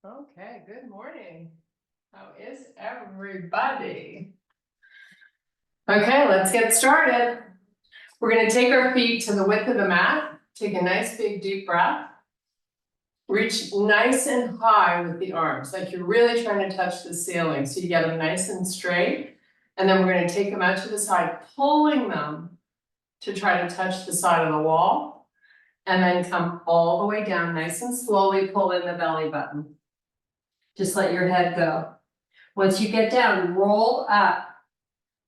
Okay, good morning. How is everybody? Okay, let's get started. We're going to take our feet to the width of the mat. Take a nice big deep breath. Reach nice and high with the arms, like you're really trying to touch the ceiling. So you get them nice and straight. And then we're going to take them out to the side, pulling them to try to touch the side of the wall. And then come all the way down nice and slowly, pull in the belly button. Just let your head go. Once you get down, roll up,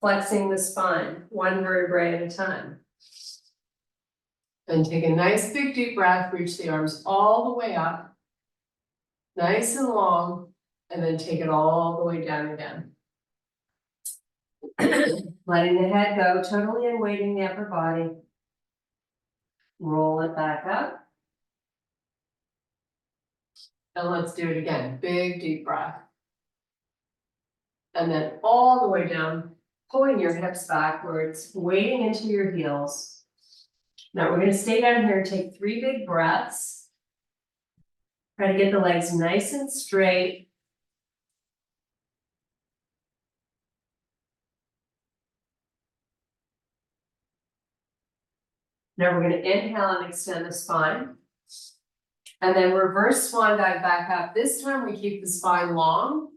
flexing the spine, one vertebrae at a time. Then take a nice big deep breath, reach the arms all the way up, nice and long, and then take it all the way down again. Letting the head go, totally unweighting the upper body. Roll it back up. And let's do it again, big deep breath. And then all the way down, pulling your hips backwards, weighting into your heels. Now we're going to stay down here, take 3 big breaths. Try to get the legs nice and straight. Now we're going to inhale and extend the spine. And then reverse swan dive back up. This time we keep the spine long.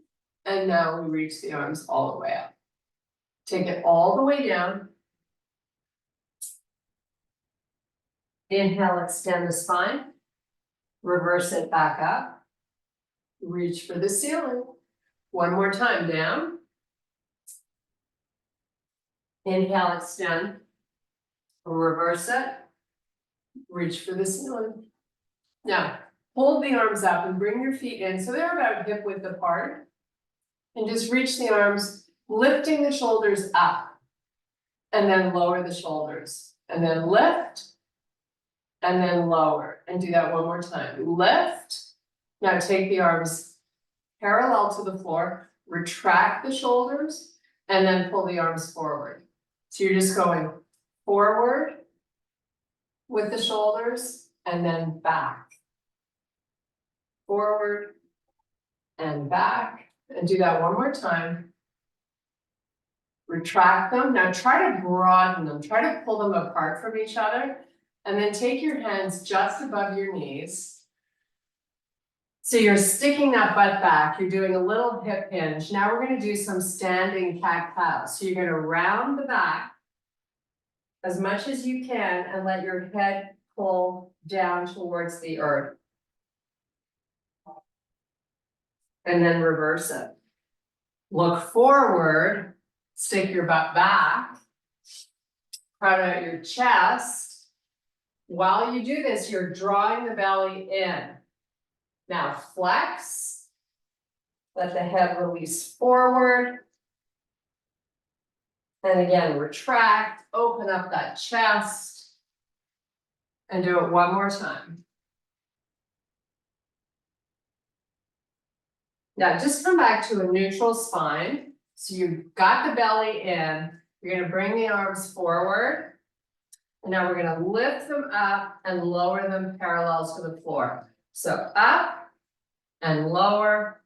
And now we reach the arms all the way up. Take it all the way down. Inhale, extend the spine. Reverse it back up. Reach for the ceiling. One more time, down. Inhale, extend. Reverse it. Reach for the ceiling. Now, hold the arms up and bring your feet in so they're about hip width apart. And just reach the arms, lifting the shoulders up. And then lower the shoulders. And then lift. And then lower. And do that one more time. Lift. Now take the arms parallel to the floor. Retract the shoulders. And then pull the arms forward. So you're just going forward with the shoulders. And then back. Forward and back, and do that one more time. Retract them. Now try to broaden them, try to pull them apart from each other, and then take your hands just above your knees. So you're sticking that butt back, you're doing a little hip hinge. Now we're going to do some standing cat-cow. So you're going to round the back as much as you can and let your head pull down towards the earth. And then reverse it. Look forward, stick your butt back, crowd out your chest. While you do this, you're drawing the belly in. Now flex, let the head release forward. And again, retract, open up that chest, and do it one more time. Now just come back to a neutral spine. So you've got the belly in, you're going to bring the arms forward. And now we're going to lift them up and lower them parallel to the floor. So up and lower,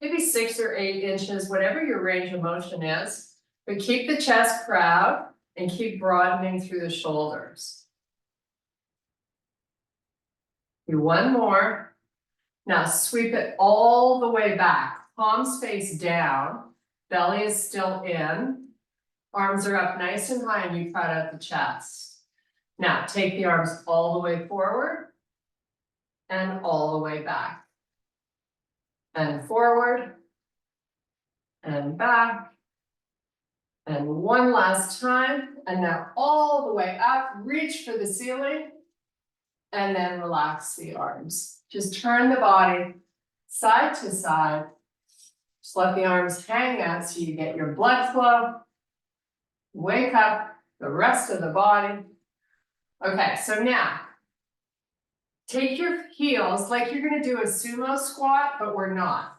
maybe 6 or 8 inches, whatever your range of motion is. But keep the chest proud and keep broadening through the shoulders. Do one more. Now sweep it all the way back, palms face down, belly is still in, arms are up nice and high and you crowd out the chest. Now take the arms all the way forward and all the way back. And forward and back. And one last time, and now all the way up, reach for the ceiling and then relax the arms. Just turn the body side to side. Just let the arms hang out so you get your blood flow. Wake up the rest of the body. Okay, so now take your heels like you're going to do a sumo squat, but we're not.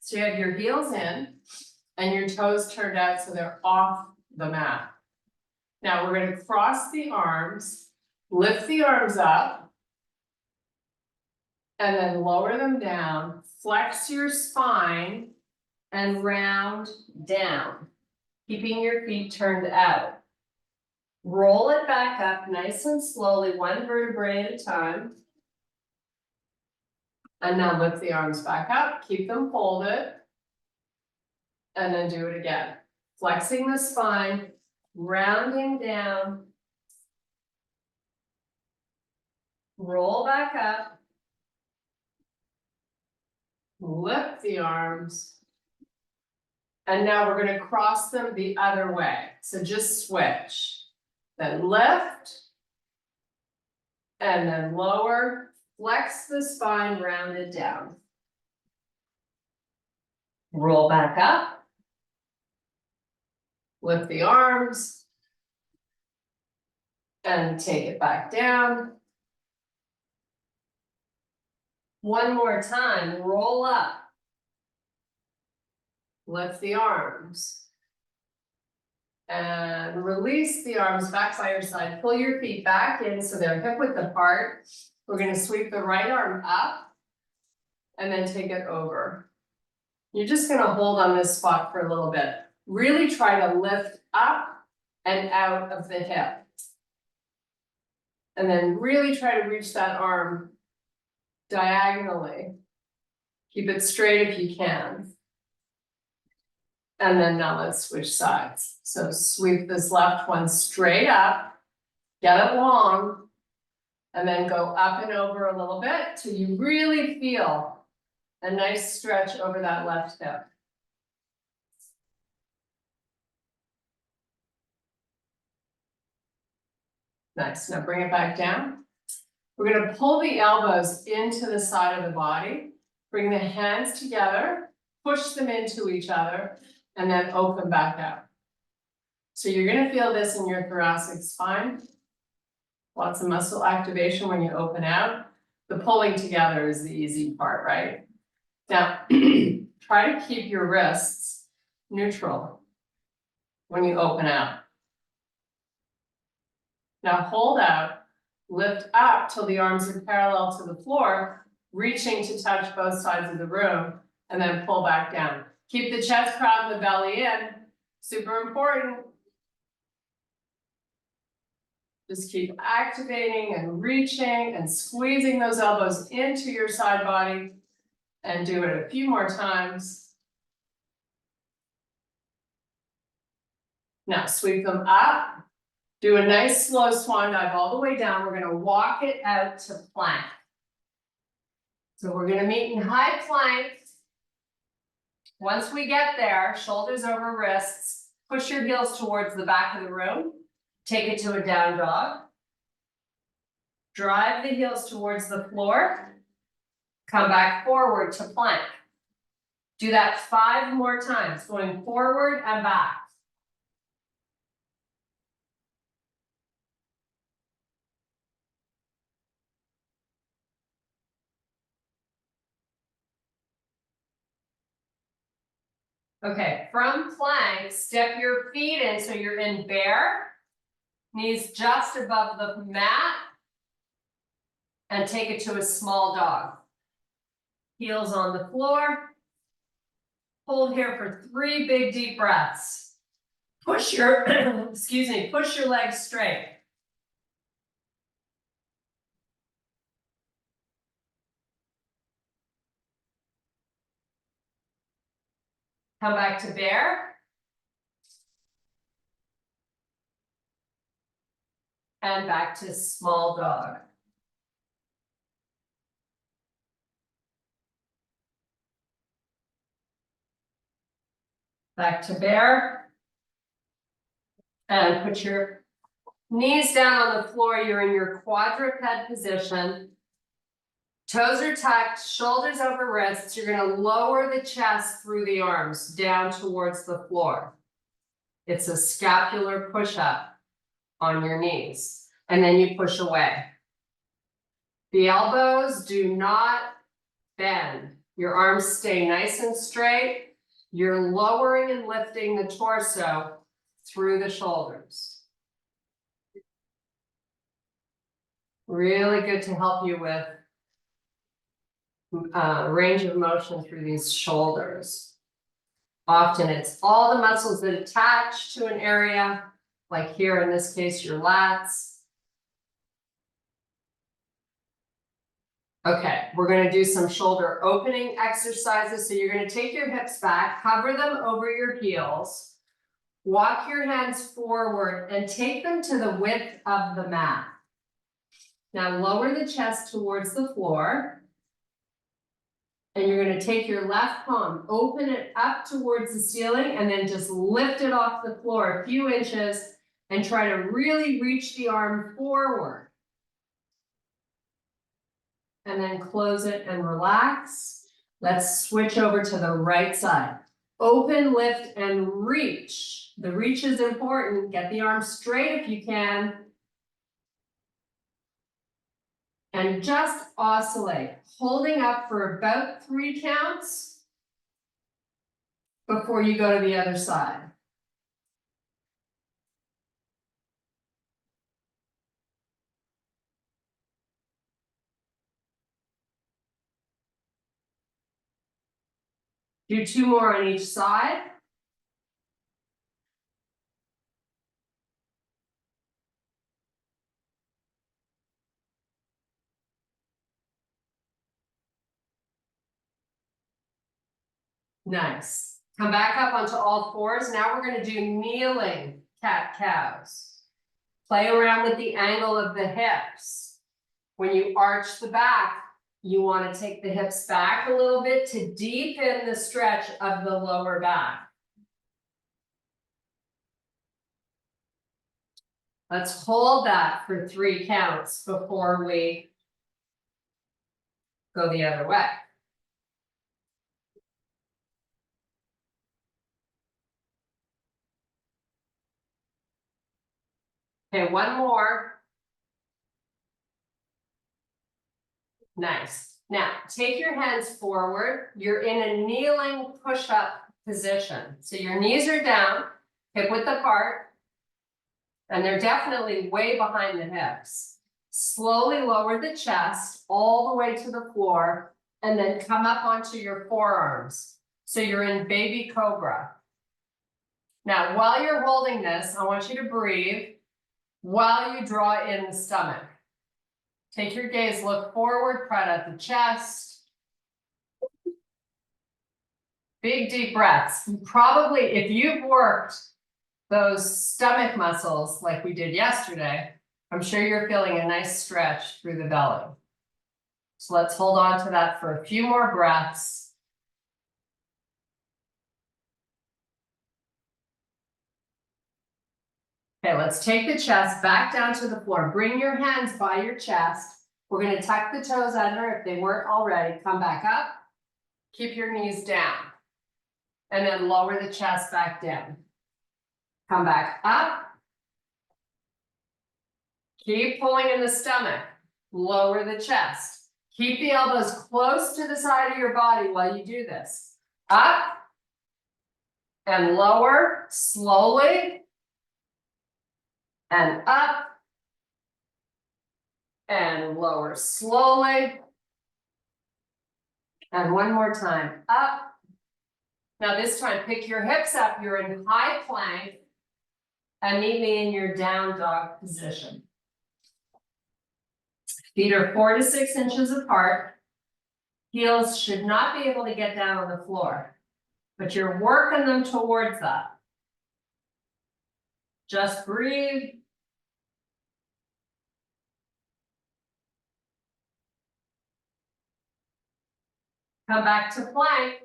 So you have your heels in and your toes turned out so they're off the mat. Now we're going to cross the arms, lift the arms up. And then lower them down, flex your spine and round down, keeping your feet turned out. Roll it back up nice and slowly, one vertebrae at a time. And now lift the arms back up, keep them folded. And then do it again. Flexing the spine, rounding down. Roll back up. Lift the arms. And now we're going to cross them the other way. So just switch. Then lift. And then lower. Flex the spine, round it down. Roll back up. Lift the arms. And take it back down. One more time, roll up. Lift the arms. And release the arms back by your side. Pull your feet back in so they're hip width apart. We're going to sweep the right arm up and then take it over. You're just going to hold on this spot for a little bit. Really try to lift up and out of the hip. And then really try to reach that arm diagonally. Keep it straight if you can. And then now let's switch sides. So sweep this left one straight up, get it long, and then go up and over a little bit till you really feel a nice stretch over that left hip. Nice, now bring it back down. We're going to pull the elbows into the side of the body, bring the hands together, push them into each other, and then open back out. So you're going to feel this in your thoracic spine. Lots of muscle activation when you open out. The pulling together is the easy part, right? Now, try to keep your wrists neutral when you open out. Now hold out. Lift up till the arms are parallel to the floor, reaching to touch both sides of the room, and then pull back down. Keep the chest proud and the belly in. Super important. Just keep activating and reaching and squeezing those elbows into your side body, and do it a few more times. Now sweep them up. Do a nice slow swan dive all the way down. We're going to walk it out to plank. So we're going to meet in high plank. Once we get there, shoulders over wrists, push your heels towards the back of the room. Take it to a down dog. Drive the heels towards the floor. Come back forward to plank. Do that 5 more times, going forward and back. Okay, from plank, step your feet in so you're in bear, knees just above the mat, and take it to a small dog. Heels on the floor. Hold here for 3 big deep breaths. Push your, excuse me, push your legs straight. Come back to bear. And back to small dog. Back to bear. And put your knees down on the floor. You're in your quadruped position. Toes are tucked, shoulders over wrists. You're going to lower the chest through the arms down towards the floor. It's a scapular push-up on your knees. And then you push away. The elbows do not bend. Your arms stay nice and straight. You're lowering and lifting the torso through the shoulders. Really good to help you with range of motion through these shoulders. Often it's all the muscles that attach to an area, like here in this case, your lats. Okay, we're gonna do some shoulder opening exercises. So you're gonna take your hips back, cover them over your heels, walk your hands forward and take them to the width of the mat. Now lower the chest towards the floor. And you're gonna take your left palm, open it up towards the ceiling, and then just lift it off the floor a few inches and try to really reach the arm forward. And then close it and relax. Let's switch over to the right side. Open, lift, and reach. The reach is important. Get the arm straight if you can. And just oscillate, holding up for about 3 counts before you go to the other side. Do 2 more on each side. Nice. Come back up onto all fours. Now we're going to do kneeling cat-cows. Play around with the angle of the hips. When you arch the back, you want to take the hips back a little bit to deepen the stretch of the lower back. Let's hold that for 3 counts before we go the other way. Okay, 1 more. Nice. Now, take your hands forward. You're in a kneeling push-up position. So your knees are down, hip width apart, and they're definitely way behind the hips. Slowly lower the chest all the way to the floor, and then come up onto your forearms. So you're in baby cobra. Now, while you're holding this, I want you to breathe while you draw in the stomach. Take your gaze, look forward, proud at the chest. Big deep breaths. Probably, if you've worked those stomach muscles like we did yesterday, I'm sure you're feeling a nice stretch through the belly. So let's hold on to that for a few more breaths. Okay, let's take the chest back down to the floor. Bring your hands by your chest. We're going to tuck the toes under if they weren't already. Come back up. Keep your knees down. And then lower the chest back down. Come back up. Keep pulling in the stomach. Lower the chest. Keep the elbows close to the side of your body while you do this. Up. And lower slowly. And up. And lower slowly. And 1 more time, up. Now this time, pick your hips up. You're in high plank. And meet me in your down dog position. Feet are 4 to 6 inches apart. Heels should not be able to get down on the floor, but you're working them towards that. Just breathe. Come back to plank.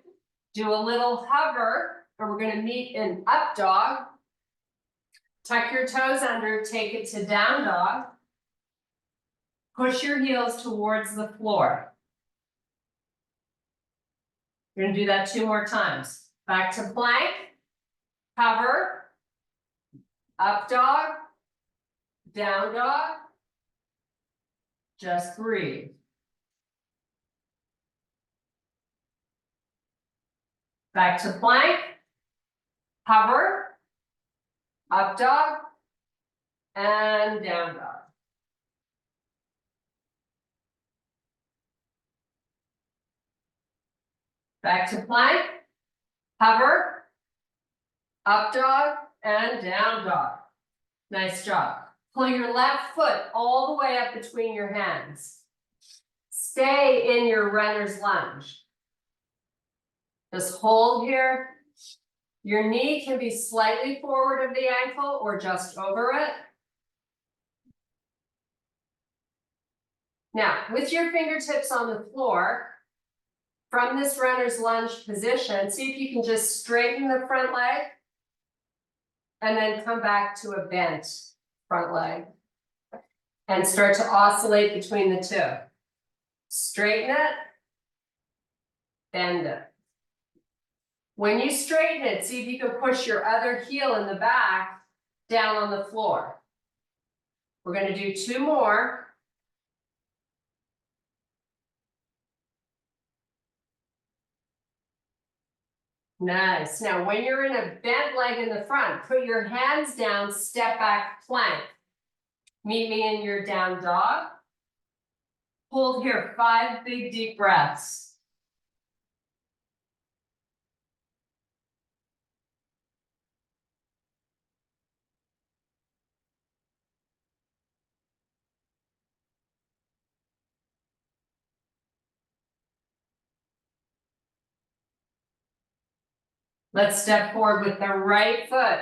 Do a little hover, and we're going to meet in up dog. Tuck your toes under, take it to down dog. Push your heels towards the floor. You're going to do that 2 more times. Back to plank, hover, up dog, down dog. Just breathe. Back to plank, hover, up dog, and down dog. Back to plank. Hover. Up dog and down dog. Nice job. Pull your left foot all the way up between your hands. Stay in your runner's lunge. Just hold here. Your knee can be slightly forward of the ankle or just over it. Now, with your fingertips on the floor, from this runner's lunge position, see if you can just straighten the front leg and then come back to a bent front leg and start to oscillate between the two. Straighten it, bend it. When you straighten it, see if you can push your other heel in the back down on the floor. We're going to do 2 more. Nice. Now, when you're in a bent leg in the front, put your hands down, step back, plank. Meet me in your down dog. Hold here, 5 big deep breaths. Let's step forward with the right foot.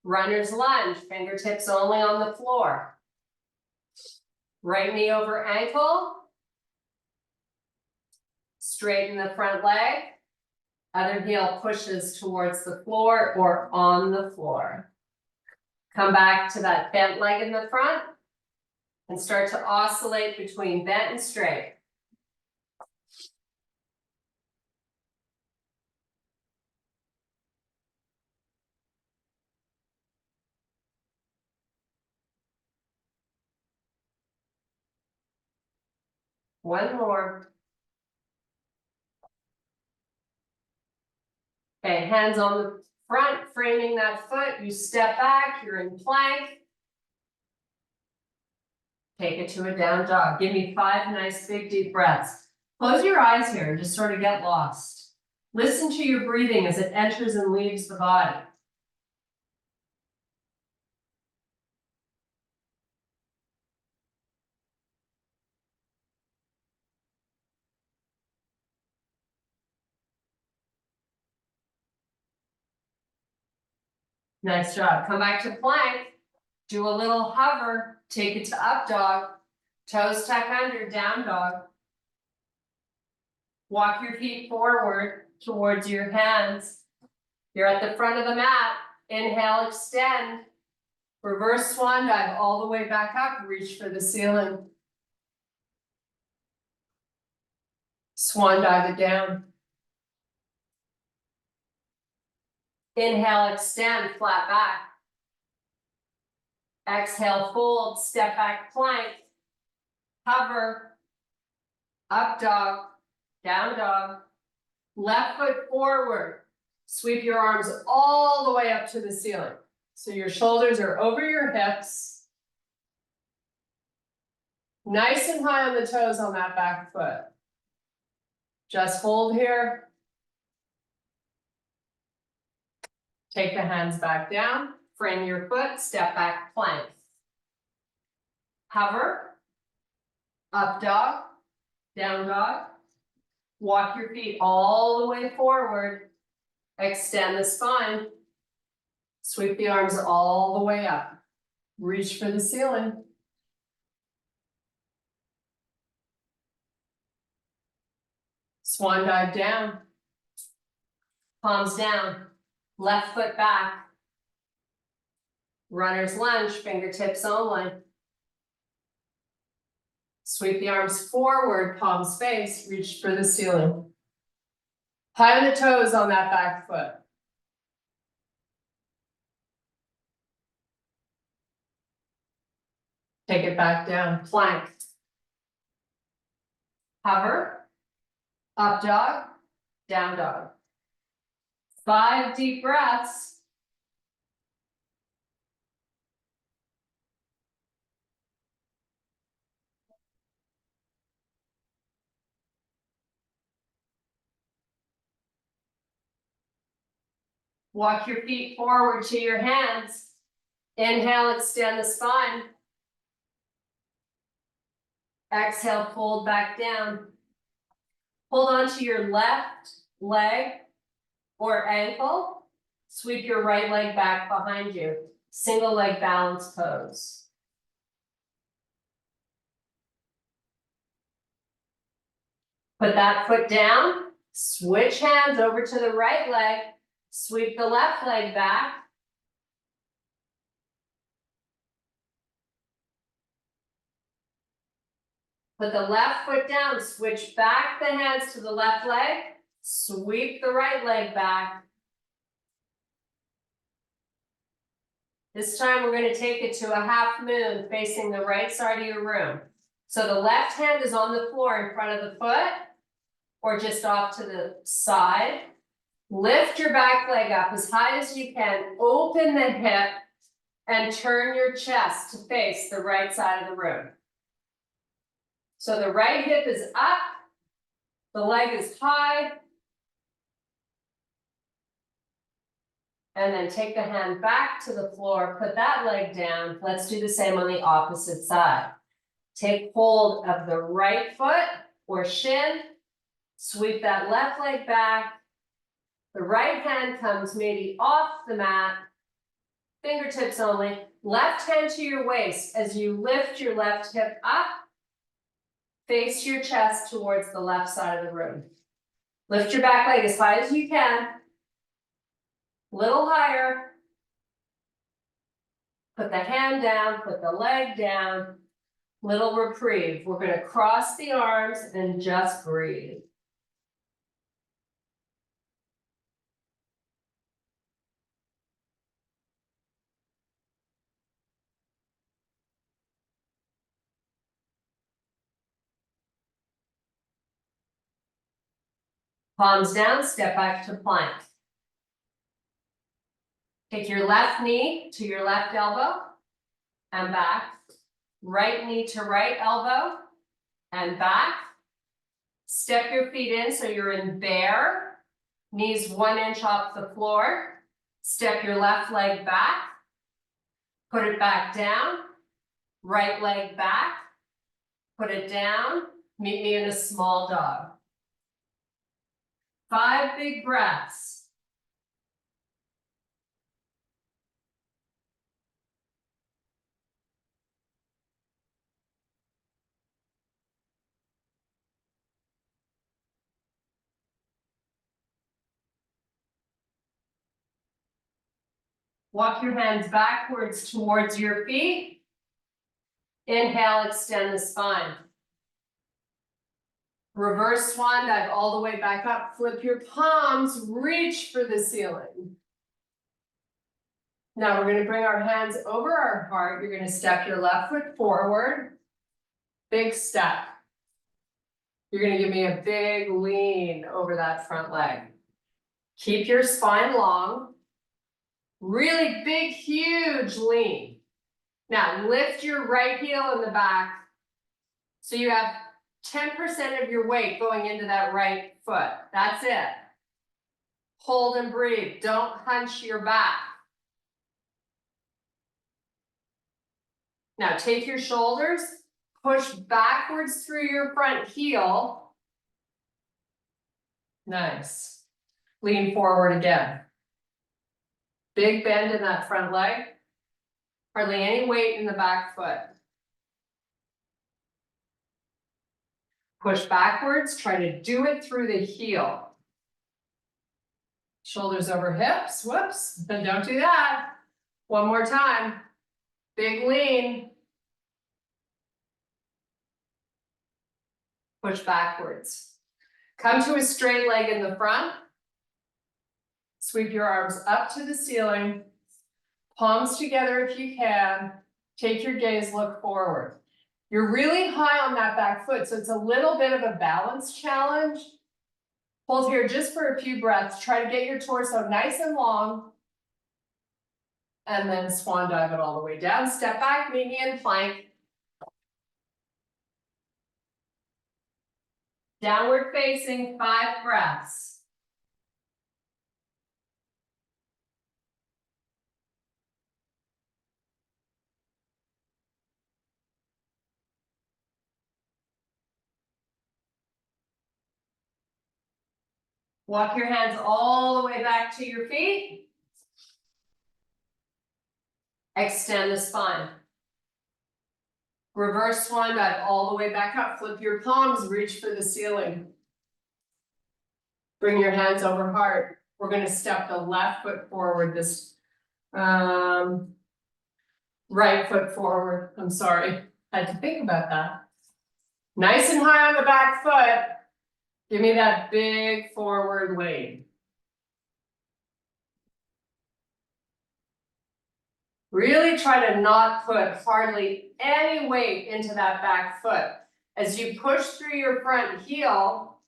Runner's lunge, fingertips only on the floor. Right knee over ankle. Straighten the front leg. Other heel pushes towards the floor or on the floor. Come back to that bent leg in the front and start to oscillate between bent and straight. One more. Okay, hands on the front, framing that foot. You step back, you're in plank. Take it to a down dog. Give me 5 nice big deep breaths. Close your eyes here and just sort of get lost. Listen to your breathing as it enters and leaves the body. Nice job. Come back to plank. Do a little hover. Take it to up dog. Toes tuck under, down dog. Walk your feet forward towards your hands. You're at the front of the mat. Inhale, extend. Reverse swan dive all the way back up. Reach for the ceiling. Swan dive it down. Inhale, extend, flat back. Exhale, fold, step back, plank. Hover. Up dog, down dog. Left foot forward. Sweep your arms all the way up to the ceiling. So your shoulders are over your hips. Nice and high on the toes on that back foot. Just hold here. Take the hands back down. Frame your foot, step back, plank. Hover. Up dog, down dog. Walk your feet all the way forward. Extend the spine. Sweep the arms all the way up. Reach for the ceiling. Swan dive down. Palms down. Left foot back. Runner's lunge, fingertips only. Sweep the arms forward, palms face, reach for the ceiling. High on the toes on that back foot. Take it back down, plank. Hover, up dog, down dog. 5 deep breaths. Walk your feet forward to your hands. Inhale, extend the spine. Exhale, fold back down. Hold on to your left leg or ankle. Sweep your right leg back behind you. Single leg balance pose. Put that foot down. Switch hands over to the right leg. Sweep the left leg back. Put the left foot down, switch back the hands to the left leg, sweep the right leg back. This time we're going to take it to a half moon facing the right side of your room. So the left hand is on the floor in front of the foot or just off to the side. Lift your back leg up as high as you can, open the hip and turn your chest to face the right side of the room. So the right hip is up, the leg is high. And then take the hand back to the floor, put that leg down. Let's do the same on the opposite side. Take hold of the right foot or shin, sweep that left leg back. The right hand comes maybe off the mat, fingertips only. Left hand to your waist as you lift your left hip up. Face your chest towards the left side of the room. Lift your back leg as high as you can. Little higher. Put the hand down, put the leg down. Little reprieve. We're going to cross the arms and just breathe. Palms down, step back to plank. Take your left knee to your left elbow and back. Right knee to right elbow and back. Step your feet in so you're in bear. Knees 1 inch off the floor. Step your left leg back. Put it back down. Right leg back. Put it down. Meet me in a small dog. 5 big breaths. Walk your hands backwards towards your feet. Inhale, extend the spine. Reverse swan dive all the way back up. Flip your palms, reach for the ceiling. Now we're going to bring our hands over our heart. You're going to step your left foot forward. Big step. You're going to give me a big lean over that front leg. Keep your spine long. Really big, huge lean. Now lift your right heel in the back so you have 10% of your weight going into that right foot. That's it. Hold and breathe. Don't hunch your back. Now take your shoulders, push backwards through your front heel. Nice. Lean forward again. Big bend in that front leg. Hardly any weight in the back foot. Push backwards, try to do it through the heel. Shoulders over hips, whoops, then don't do that. One more time. Big lean. Push backwards. Come to a straight leg in the front. Sweep your arms up to the ceiling. Palms together if you can. Take your gaze, look forward. You're really high on that back foot, so it's a little bit of a balance challenge. Hold here just for a few breaths. Try to get your torso nice and long. And then swan dive it all the way down. Step back, meet me in plank. Downward facing, 5 breaths. Walk your hands all the way back to your feet. Extend the spine. Reverse swan dive all the way back up. Flip your palms, reach for the ceiling. Bring your hands over heart. We're going to step the left foot forward, this right foot forward. I'm sorry, had to think about that. Nice and high on the back foot. Give me that big forward wave. Really try to not put hardly any weight into that back foot. As you push through your front heel,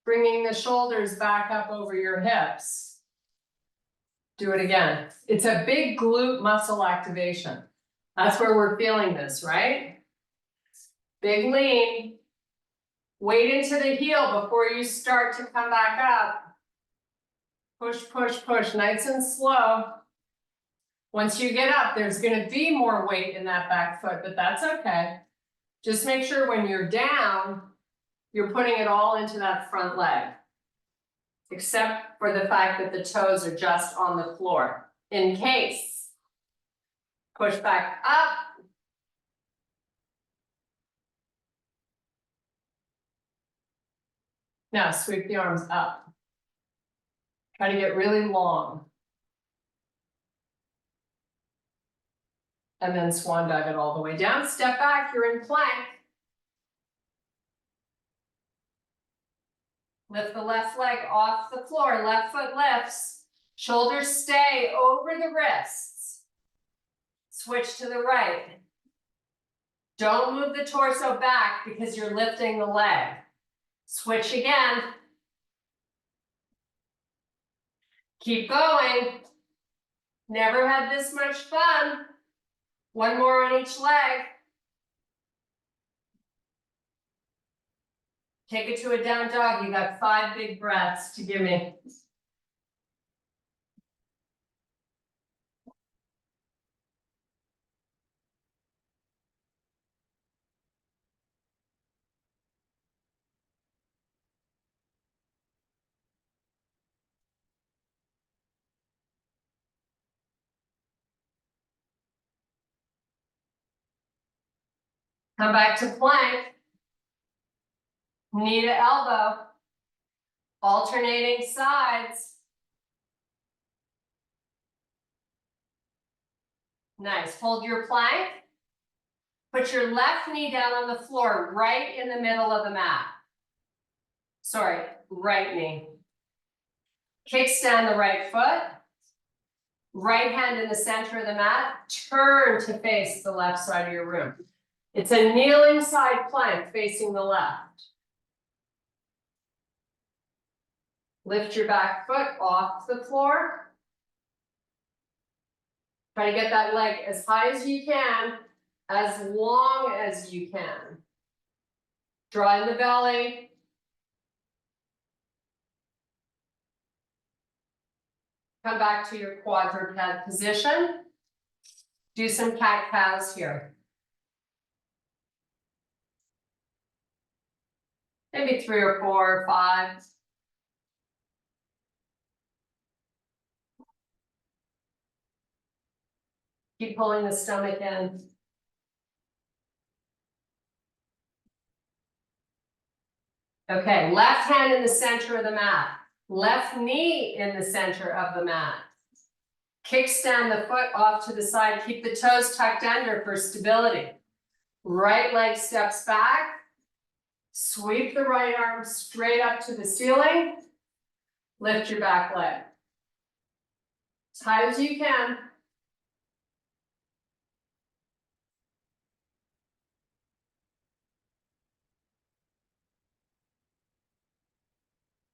bringing the shoulders back up over your hips. Do it again. It's a big glute muscle activation. That's where we're feeling this, right? Big lean. Weight into the heel before you start to come back up. Push, push, push, nice and slow. Once you get up, there's going to be more weight in that back foot, but that's okay. Just make sure when you're down, you're putting it all into that front leg. Except for the fact that the toes are just on the floor. In case. Push back up. Now sweep the arms up. Try to get really long. And then swan dive it all the way down. Step back, you're in plank. Lift the left leg off the floor, left foot lifts. Shoulders stay over the wrists. Switch to the right. Don't move the torso back because you're lifting the leg. Switch again. Keep going. Never had this much fun. One more on each leg. Take it to a down dog. You got 5 big breaths to give me. Come back to plank. Knee to elbow. Alternating sides. Nice. Hold your plank. Put your left knee down on the floor, right in the middle of the mat. Sorry, right knee. Kickstand the right foot. Right hand in the center of the mat. Turn to face the left side of your room. It's a kneeling side plank facing the left. Lift your back foot off the floor. Try to get that leg as high as you can, as long as you can. Draw in the belly. Come back to your quadruped position. Do some cat-cows here. Maybe 3 or 4 or 5. Keep pulling the stomach in. Okay, left hand in the center of the mat. Left knee in the center of the mat. Kickstand the foot off to the side. Keep the toes tucked under for stability. Right leg steps back. Sweep the right arm straight up to the ceiling. Lift your back leg. As high as you can.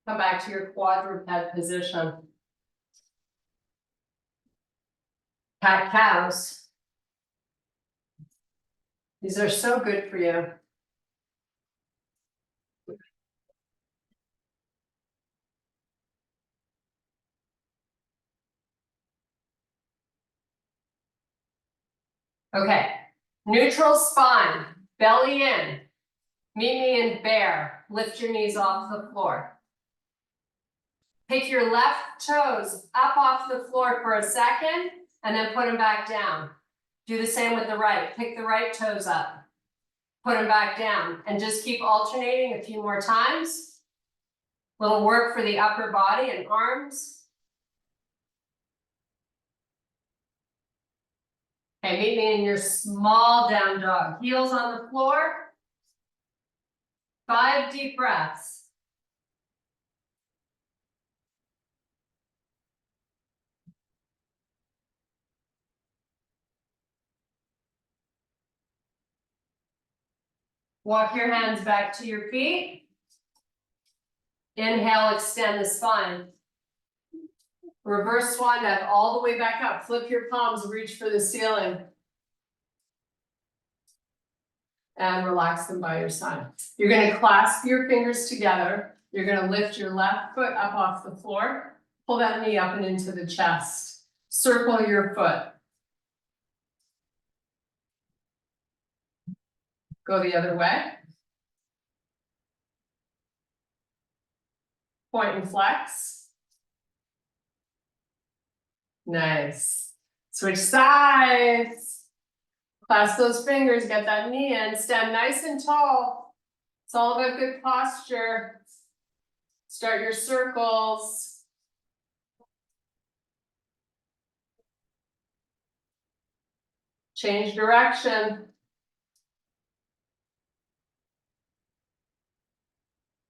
Come back to your quadruped position. Cat-cows. These are so good for you. Okay, neutral spine, belly in. Meet me in bear. Lift your knees off the floor. Pick your left toes up off the floor for a second and then put them back down. Do the same with the right. Pick the right toes up, put them back down, and just keep alternating a few more times. Little work for the upper body and arms. Okay, meet me in your small down dog. Heels on the floor. 5 deep breaths. Walk your hands back to your feet. Inhale, extend the spine. Reverse swan dive all the way back up. Flip your palms, reach for the ceiling. And relax them by your side. You're going to clasp your fingers together. You're going to lift your left foot up off the floor. Pull that knee up and into the chest. Circle your foot. Go the other way. Point and flex. Nice. Switch sides. Clasp those fingers, get that knee in, stand nice and tall. It's all about good posture. Start your circles. Change direction.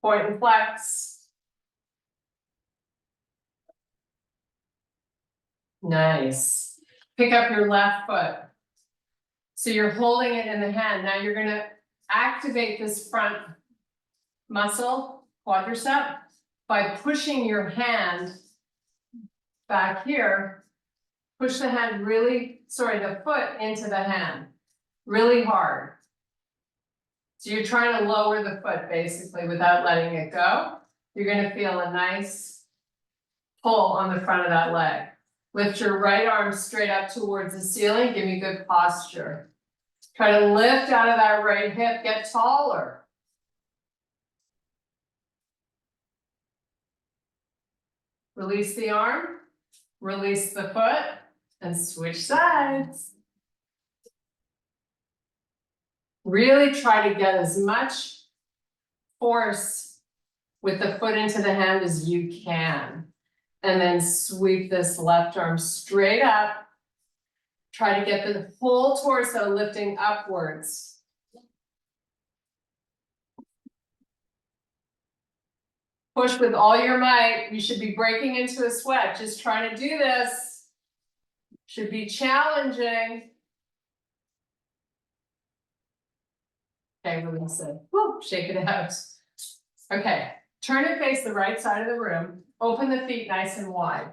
Point and flex. Nice. Pick up your left foot. So you're holding it in the hand. Now you're going to activate this front muscle, quadricep, by pushing your hand back here. Push the hand really, the foot into the hand, really hard. So you're trying to lower the foot basically without letting it go. You're going to feel a nice pull on the front of that leg. Lift your right arm straight up towards the ceiling. Give me good posture. Try to lift out of that right hip. Get taller. Release the arm. Release the foot. And switch sides. Really try to get as much force with the foot into the hand as you can. And then sweep this left arm straight up. Try to get the whole torso lifting upwards. Push with all your might. You should be breaking into a sweat. Just trying to do this. Should be challenging. Okay, release it. Woo, shake it out. Okay, turn and face the right side of the room. Open the feet nice and wide.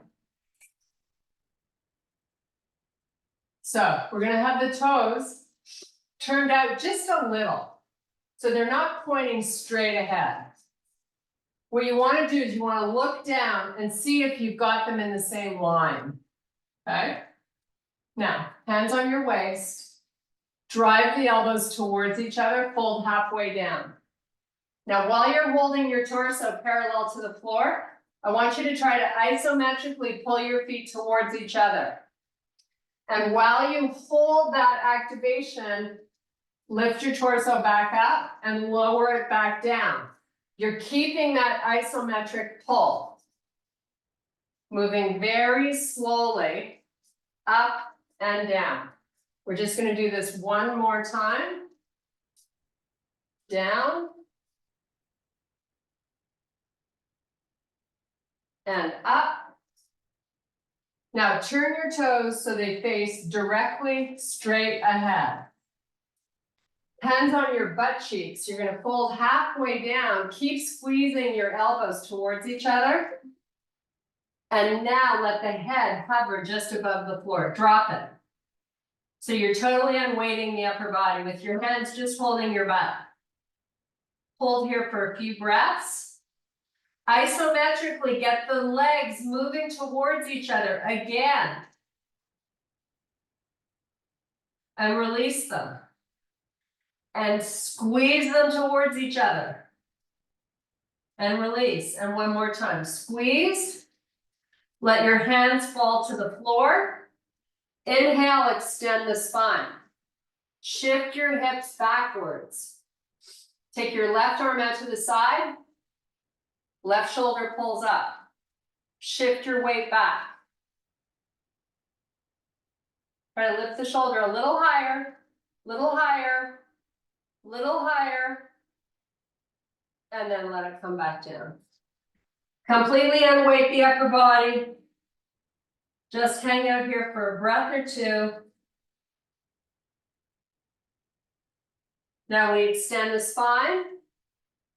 So we're going to have the toes turned out just a little. So they're not pointing straight ahead. What you want to do is you want to look down and see if you've got them in the same line. Okay? Now, hands on your waist. Drive the elbows towards each other, fold halfway down. Now, while you're holding your torso parallel to the floor, I want you to try to isometrically pull your feet towards each other. And while you hold that activation, lift your torso back up and lower it back down. You're keeping that isometric pull. Moving very slowly up and down. We're just going to do this one more time. Down. And up. Now turn your toes so they face directly straight ahead. Hands on your butt cheeks. You're going to fold halfway down. Keep squeezing your elbows towards each other. And now let the head hover just above the floor. Drop it. So you're totally unweighting the upper body with your hands just holding your butt. Hold here for a few breaths. Isometrically get the legs moving towards each other again. And release them. And squeeze them towards each other. and release. And one more time, squeeze. Let your hands fall to the floor. Inhale, extend the spine. Shift your hips backwards. Take your left arm out to the side. Left shoulder pulls up. Shift your weight back. Try to lift the shoulder a little higher, little higher, little higher, and then let it come back down. Completely unweight the upper body. Just hang out here for a breath or two. Now we extend the spine.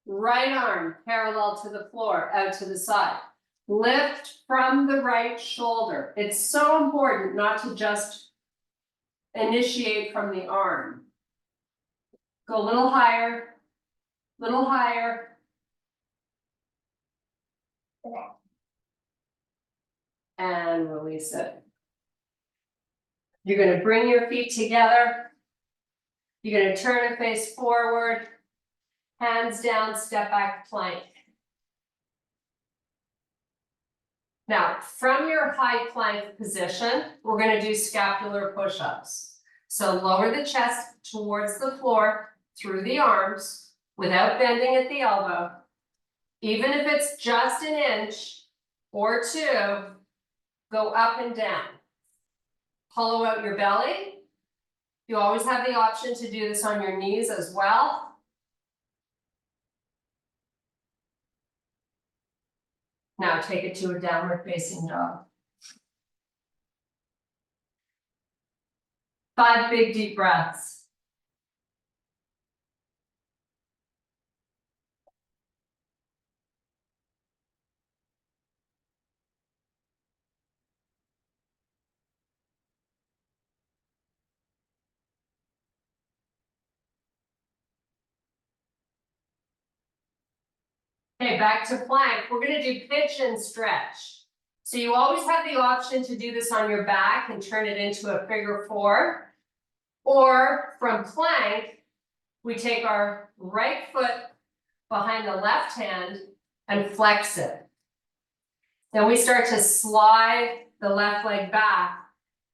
Right arm parallel to the floor, out to the side. Lift from the right shoulder. It's so important not to just initiate from the arm. Go a little higher, little higher. And release it. You're going to bring your feet together. You're going to turn and face forward. Hands down, step back, plank. Now, from your high plank position, we're going to do scapular push-ups. So lower the chest towards the floor through the arms without bending at the elbow. Even if it's just an inch or two, go up and down. Hollow out your belly. You always have the option to do this on your knees as well. Now take it to a downward facing dog. 5 big deep breaths. Okay, back to plank. We're going to do pitch and stretch. So you always have the option to do this on your back and turn it into a figure 4. Or from plank, we take our right foot behind the left hand and flex it. Then we start to slide the left leg back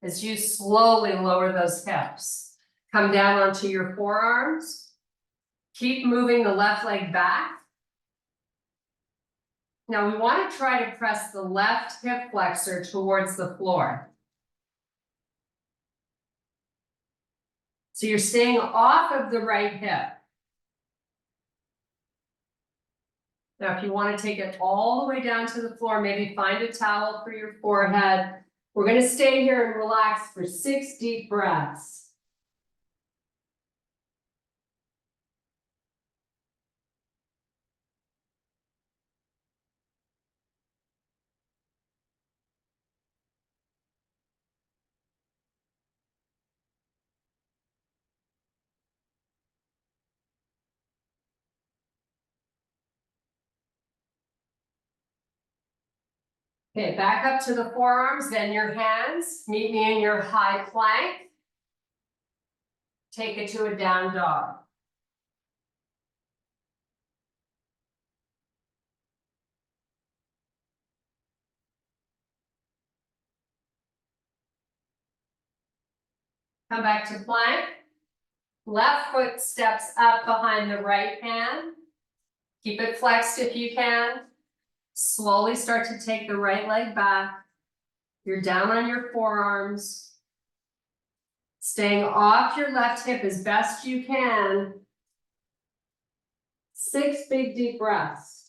as you slowly lower those hips. Come down onto your forearms. Keep moving the left leg back. Now we want to try to press the left hip flexor towards the floor. So you're staying off of the right hip. Now, if you want to take it all the way down to the floor, maybe find a towel for your forehead. We're going to stay here and relax for 6 deep breaths. Okay, back up to the forearms, then your hands. Meet me in your high plank. Take it to a down dog. Come back to plank. Left foot steps up behind the right hand. Keep it flexed if you can. Slowly start to take the right leg back. You're down on your forearms. Staying off your left hip as best you can. 6 big deep breaths.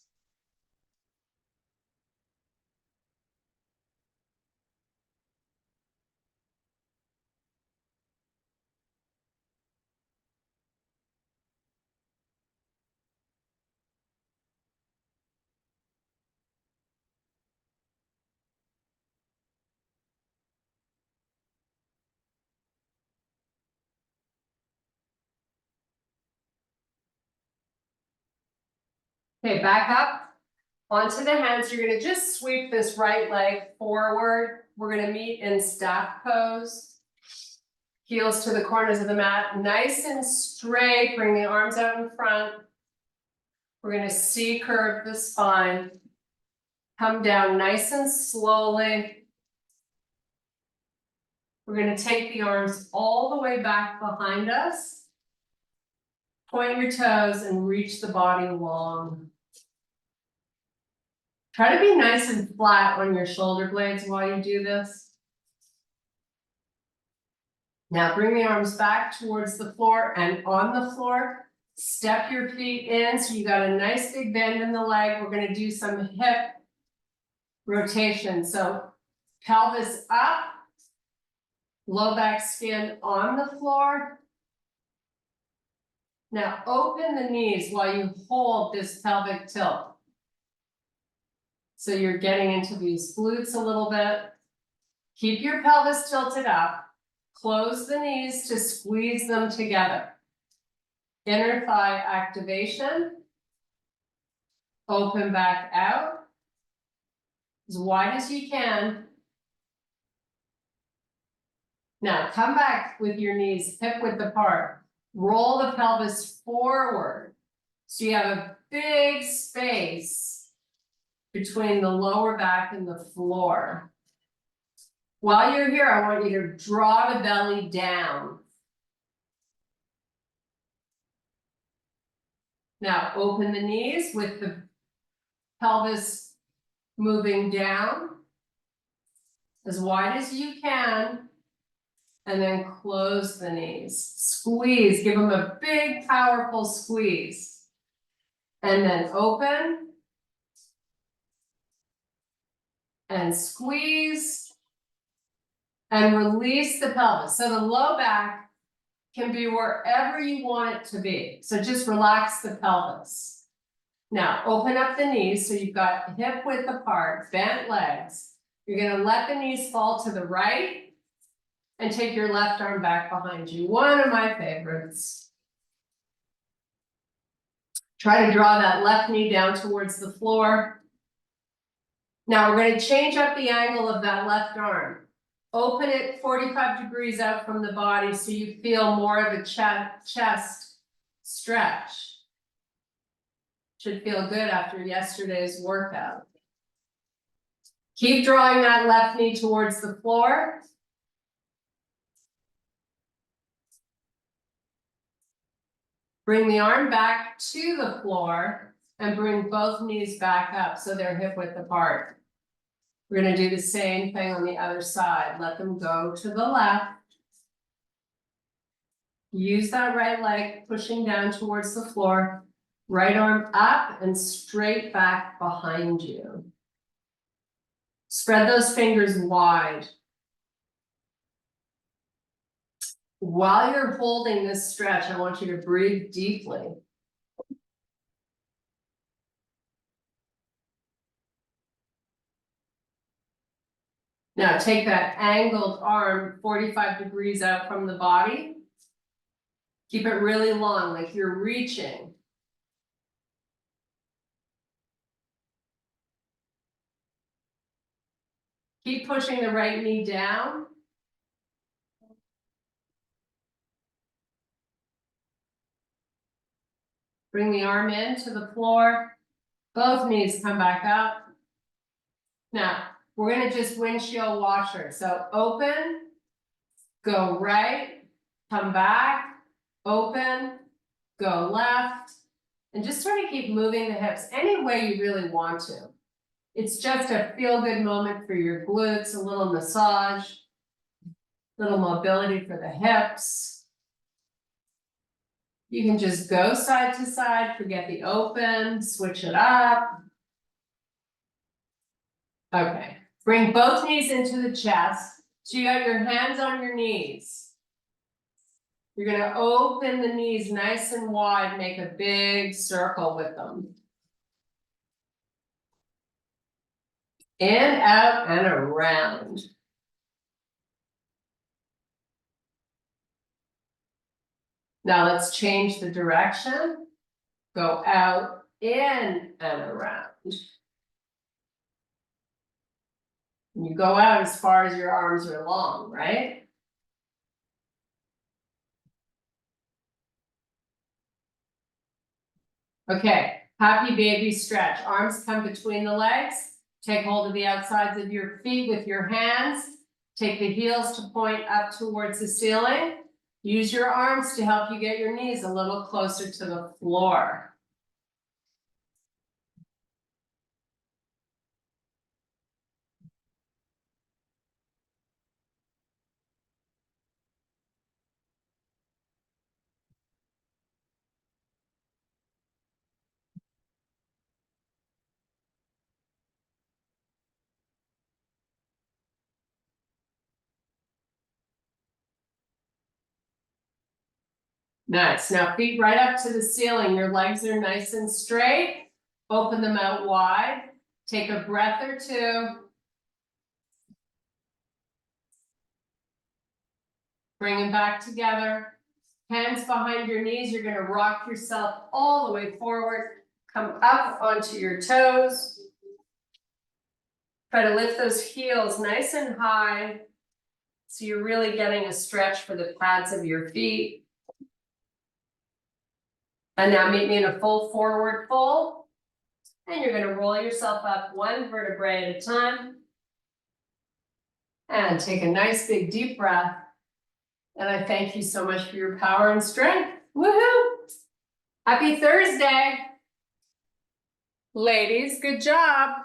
Okay, back up onto the hands. You're going to just sweep this right leg forward. We're going to meet in staff pose. Heels to the corners of the mat, nice and straight. Bring the arms out in front. We're gonna C-curve the spine. Come down nice and slowly. We're gonna take the arms all the way back behind us. Point your toes and reach the body long. Try to be nice and flat on your shoulder blades while you do this. Now bring the arms back towards the floor, and on the floor, step your feet in so you got a nice big bend in the leg. We're gonna do some hip rotation. So pelvis up, low back skin on the floor. Now open the knees while you hold this pelvic tilt. So you're getting into these glutes a little bit. Keep your pelvis tilted up. Close the knees to squeeze them together. Inner thigh activation. Open back out. As wide as you can. Now come back with your knees hip width apart. Roll the pelvis forward. So you have a big space between the lower back and the floor. While you're here, I want you to draw the belly down. Now open the knees with the pelvis moving down as wide as you can, and then close the knees. Squeeze, give them a big, powerful squeeze. And then open and squeeze and release the pelvis. So the low back can be wherever you want it to be. So just relax the pelvis. Now open up the knees so you've got hip width apart, bent legs. You're gonna let the knees fall to the right and take your left arm back behind you. One of my favorites. Try to draw that left knee down towards the floor. Now we're going to change up the angle of that left arm. Open it 45 degrees out from the body so you feel more of a chest stretch. Should feel good after yesterday's workout. Keep drawing that left knee towards the floor. Bring the arm back to the floor and bring both knees back up so they're hip width apart. We're going to do the same thing on the other side. Let them go to the left. Use that right leg pushing down towards the floor. Right arm up and straight back behind you. Spread those fingers wide. While you're holding this stretch, I want you to breathe deeply. Now take that angled arm 45 degrees out from the body. Keep it really long, like you're reaching. Keep pushing the right knee down. Bring the arm in to the floor. Both knees come back up. Now, we're gonna just windshield washer. So open, go right, come back, open, go left, and just try to keep moving the hips any way you really want to. It's just a feel-good moment for your glutes, a little massage, little mobility for the hips. You can just go side to side, forget the open, switch it up. Okay, bring both knees into the chest. So you got your hands on your knees. You're gonna open the knees nice and wide, make a big circle with them. In, out, and around. Now let's change the direction. Go out, in, and around. And you go out as far as your arms are long, right? Okay, Happy baby stretch. Arms come between the legs. Take hold of the outsides of your feet with your hands. Take the heels to point up towards the ceiling. Use your arms to help you get your knees a little closer to the floor. Nice. Now feet right up to the ceiling. Your legs are nice and straight. Open them out wide. Take a breath or two. Bring them back together. Hands behind your knees. You're going to rock yourself all the way forward. Come up onto your toes. Try to lift those heels nice and high. So you're really getting a stretch for the pads of your feet. And now meet me in a full forward fold. And you're going to roll yourself up one vertebrae at a time. And take a nice big deep breath. And I thank you so much for your power and strength. Woohoo! Happy Thursday. Ladies, good job.